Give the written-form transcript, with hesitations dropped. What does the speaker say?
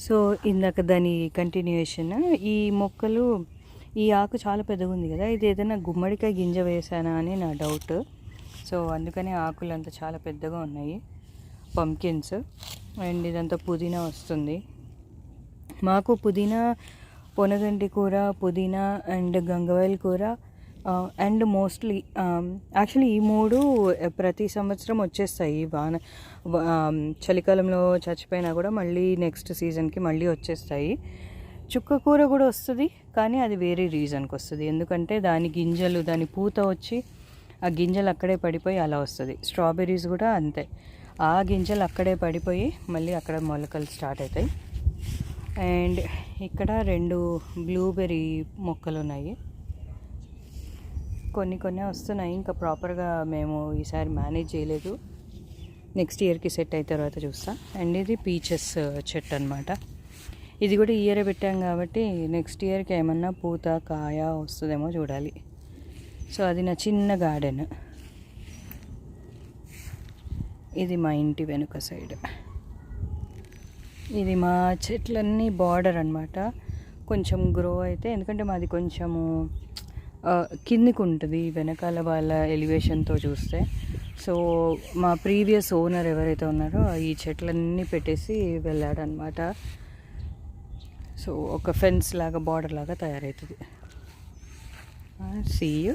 So ఇందాక దాని continuation, ఈ మొక్కలు, ఈ ఆకు చాలా పెద్దగా ఉంది కదా, ఇది ఏదైనా గుమ్మడికాయ గింజ వేసానా అని నా డౌట్. సో అందుకని ఆకులు అంతా చాలా పెద్దగా ఉన్నాయి, పంకిన్స్. అండ్ ఇదంతా పుదీనా వస్తుంది మాకు. పుదీనా, పొనగంటి కూర, పుదీనా అండ్ గంగవాయిల కూర అండ్ మోస్ట్లీ యాక్చువల్లీ ఈ మూడు ప్రతి సంవత్సరం వచ్చేస్తాయి. చలికాలంలో చచ్చిపోయినా కూడా మళ్ళీ నెక్స్ట్ సీజన్కి మళ్ళీ వచ్చేస్తాయి. చుక్క కూర కూడా వస్తుంది, కానీ అది వేరే రీజన్కి వస్తుంది. ఎందుకంటే దాని గింజలు, దాని పూత వచ్చి ఆ గింజలు అక్కడే పడిపోయి అలా వస్తుంది. స్ట్రాబెర్రీస్ కూడా అంతే, ఆ గింజలు అక్కడే పడిపోయి మళ్ళీ అక్కడ మొలకలు స్టార్ట్ అవుతాయి. అండ్ ఇక్కడ 2 బ్లూబెర్రీ మొక్కలు ఉన్నాయి. కొన్ని వస్తున్నాయి, ఇంకా ప్రాపర్గా మేము ఈసారి మేనేజ్ చేయలేదు. నెక్స్ట్ ఇయర్కి సెట్ అయిన తర్వాత చూస్తా. అండ్ ఇది పీచెస్ చెట్టు అనమాట. ఇది కూడా ఇయరే పెట్టాం కాబట్టి నెక్స్ట్ ఇయర్కి ఏమన్నా పూత కాయ వస్తుందేమో చూడాలి. సో అది నా చిన్న గార్డెన్. ఇది మా ఇంటి వెనుక సైడ్. ఇది మా చెట్లన్నీ బార్డర్ అనమాట. కొంచెం గ్రో అయితే, ఎందుకంటే మాది కొంచెము కిందికి ఉంటుంది వెనకాల వాళ్ళ ఎలివేషన్తో చూస్తే. సో మా ప్రీవియస్ ఓనర్ ఎవరైతే ఉన్నారో ఈ చెట్లన్నీ పెట్టేసి వెళ్ళాడనమాట. సో ఒక ఫెన్స్ లాగా, బార్డర్ లాగా తయారవుతుంది. See you.